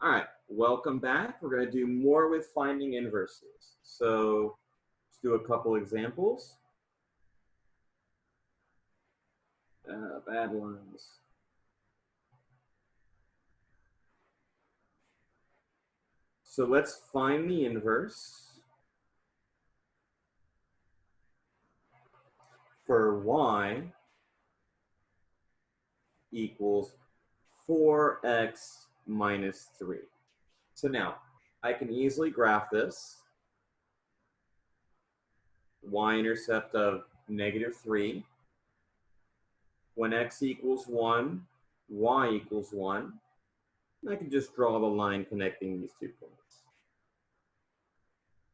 All right, welcome back. We're going to do more with finding inverses. So let's do a couple examples. Bad lines. So let's find the inverse for y equals 4x minus 3. So now I can easily graph this. Y-intercept of -3. When x equals 1, y equals 1. And I can just draw the line connecting these 2 points.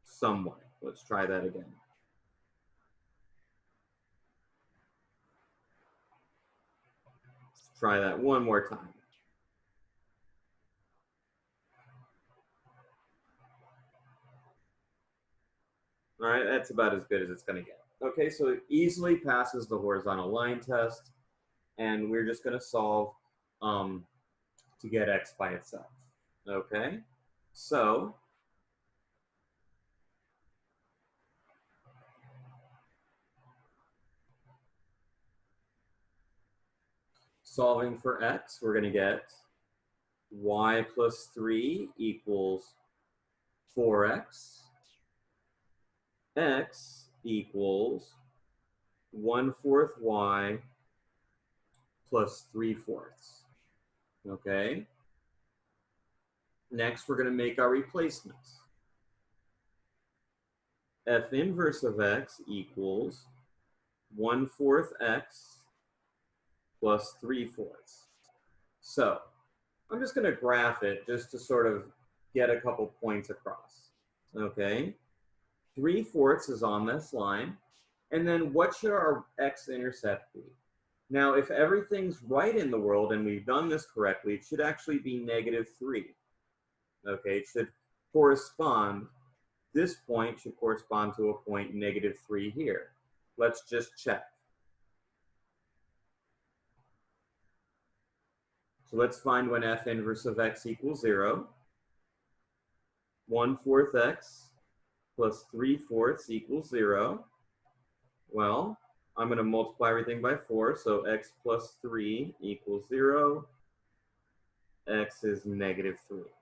Somewhat. Let's try that again. Let's try that one more time. All right, that's about as good as it's going to get. Okay, so it easily passes the horizontal line test, and we're just going to solve to get x by itself. Okay, so solving for x, we're going to get y plus 3 equals 4x. X equals 1/4 y plus 3/4. Okay. Next, we're going to make our replacements. F inverse of x equals 1/4 x plus 3/4. So I'm just going to graph it just to sort of get a couple points across. Okay. 3/4 is on this line. And then what should our x-intercept be? Now, if everything's right in the world and we've done this correctly, it should actually be -3. Okay, it should correspond, this point should correspond to a point -3 here. Let's just check. So let's find when f inverse of x equals 0. 1/4 x plus 3/4 equals 0. Well, I'm going to multiply everything by 4, so x plus 3 equals 0. X is -3.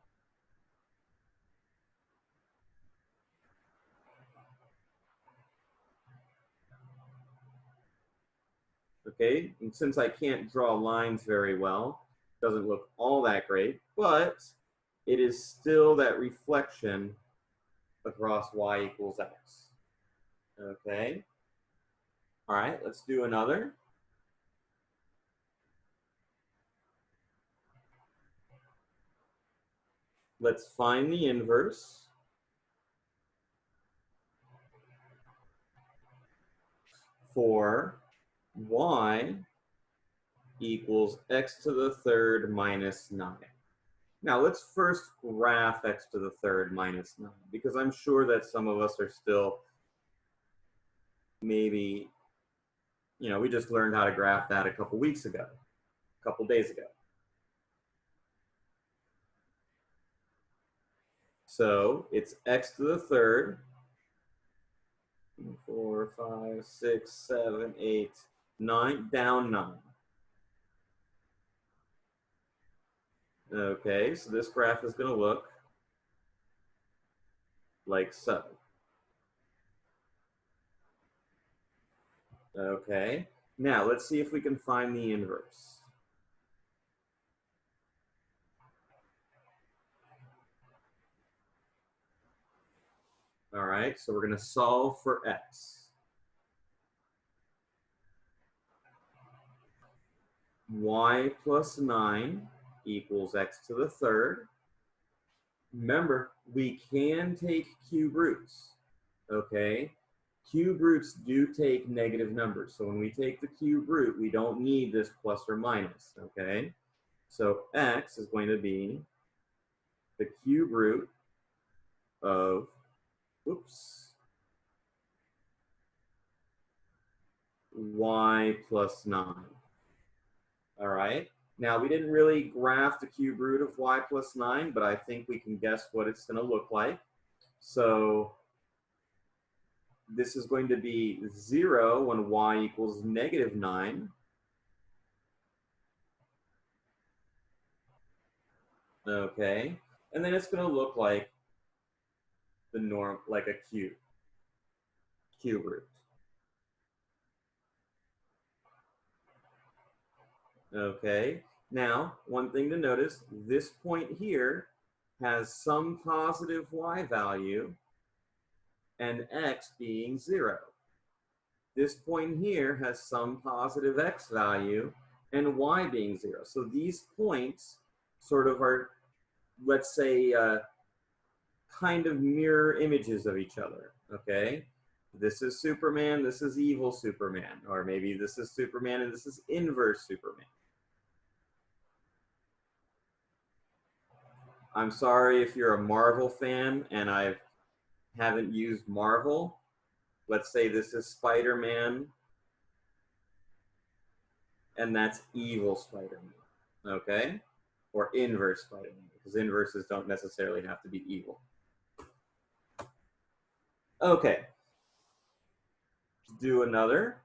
Okay, and since I can't draw lines very well, it doesn't look all that great, but it is still that reflection across y equals x. Okay, all right, let's do another. Let's find the inverse for y equals x to the third minus 9. Now let's first graph x to the third minus 9, because I'm sure that some of us are still maybe, we just learned how to graph that a couple weeks ago, a couple days ago. So it's x to the third, 4, 5, 6, 7, 8, 9, down 9. Okay, so this graph is going to look like so. Okay, now let's see if we can find the inverse. All right, so we're going to solve for x. Y plus 9 equals x to the third. Remember, we can take cube roots, okay? Cube roots do take negative numbers. So when we take the cube root, we don't need this plus or minus, okay? So x is going to be the cube root of, y plus 9. All right? Now, we didn't really graph the cube root of y plus 9, but I think we can guess what it's going to look like. So this is going to be 0 when y equals negative 9. Okay, and then it's going to look like the norm, like a cube root. Okay, now one thing to notice, this point here has some positive y value and x being 0. This point here has some positive x value and y being 0. So these points sort of are, let's say, kind of mirror images of each other, okay? This is Superman, this is evil Superman, or maybe this is Superman and this is inverse Superman. I'm sorry if you're a Marvel fan and I haven't used Marvel. Let's say this is Spider-Man and that's evil Spider-Man, okay? Or inverse Spider-Man, because inverses don't necessarily have to be evil. Okay, let's do another.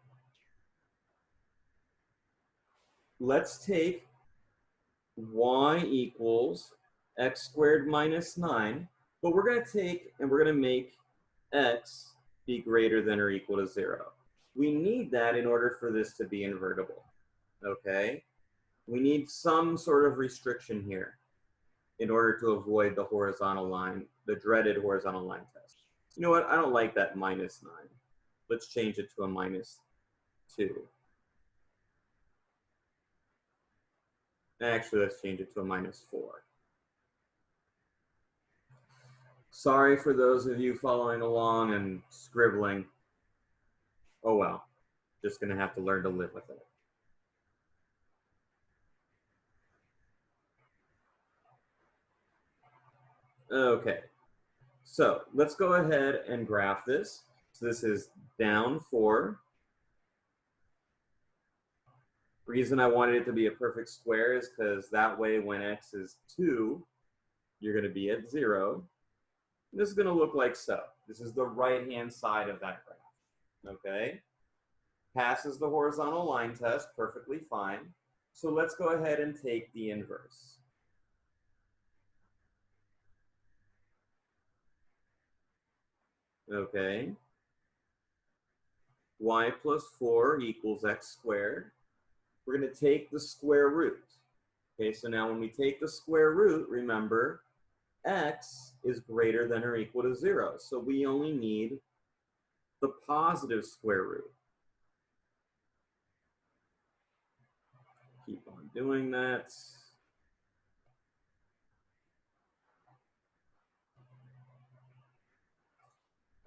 Let's take y equals x squared minus 9, but we're going to take and we're going to make x be greater than or equal to 0. We need that in order for this to be invertible, okay? We need some sort of restriction here in order to avoid the horizontal line, the dreaded horizontal line test. You know what? I don't like that minus 9. Let's change it to a minus 2. Actually, let's change it to a minus 4. Sorry for those of you following along and scribbling. Oh well, just going to have to learn to live with it. Okay, so let's go ahead and graph this. So this is down 4. Reason I wanted it to be a perfect square is because that way when x is 2, you're going to be at 0. And this is going to look like so. This is the right-hand side of that graph, okay? Passes the horizontal line test perfectly fine. So let's go ahead and take the inverse. Okay. Y plus 4 equals x squared. We're going to take the square root. Okay, so now when we take the square root, remember, x is greater than or equal to 0. So we only need the positive square root. Keep on doing that.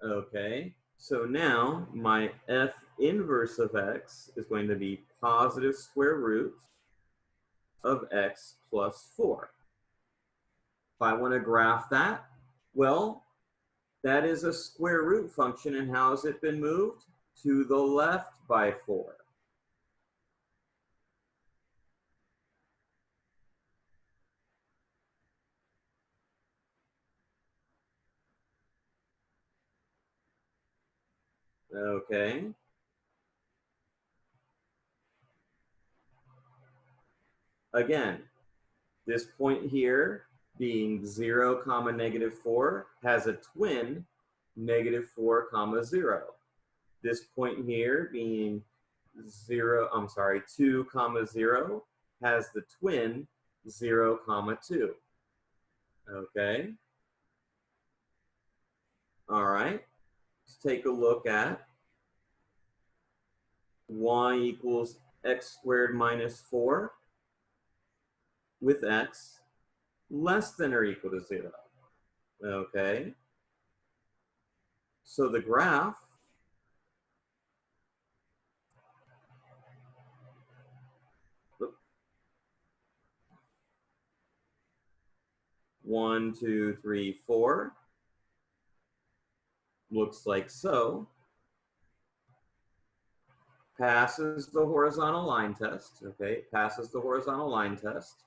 Okay, so now my f inverse of x is going to be positive square root of x plus 4. If I want to graph that, well, that is a square root function, and how has it been moved? To the left by 4. Okay. Again, this point here being 0, comma, negative 4 has a twin, negative 4, comma, 0. This point here being 2, comma, 0 has the twin 0, comma, 2. Okay. All right. Let's take a look at y equals x squared minus 4 with x less than or equal to 0. Okay. So the graph one, two, three, 4 looks like so. passes the horizontal line test, okay? Passes the horizontal line test.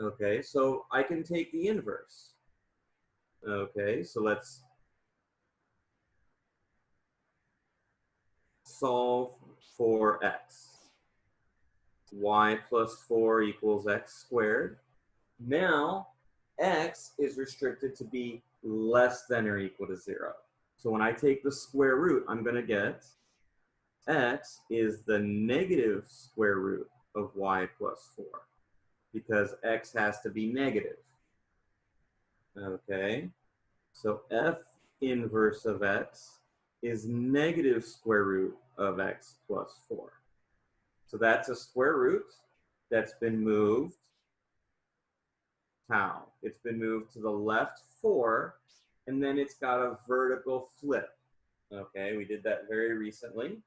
Okay, so I can take the inverse. Okay, so let's solve for x. Y plus 4 equals x squared. Now, x is restricted to be less than or equal to 0. So when I take the square root, I'm going to get x is the negative square root of y plus 4, because x has to be negative. Okay, so f inverse of x is negative square root of x plus 4. So that's a square root that's been moved tau. It's been moved to the left 4, and then it's got a vertical flip. Okay, we did that very recently.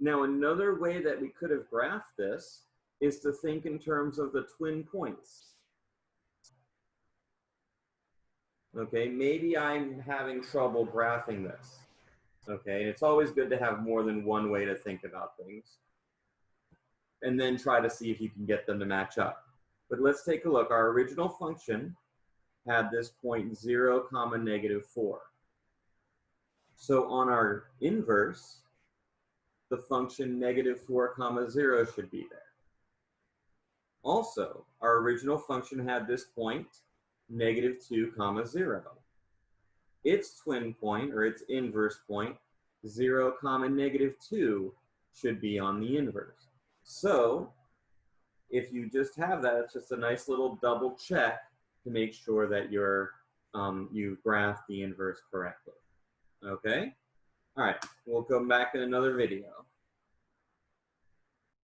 Now, another way that we could have graphed this is to think in terms of the twin points. Okay, maybe I'm having trouble graphing this. Okay, and it's always good to have more than one way to think about things. And then try to see if you can get them to match up. But let's take a look. Our original function had this point 0, negative 4. So on our inverse, the function negative 4, 0 should be there. Also, our original function had this point negative 2, 0. Its twin point, or its inverse point, 0, negative 2 should be on the inverse. So if you just have that, it's just a nice little double check to make sure that you graph the inverse correctly. Okay? All right, we'll come back in another video.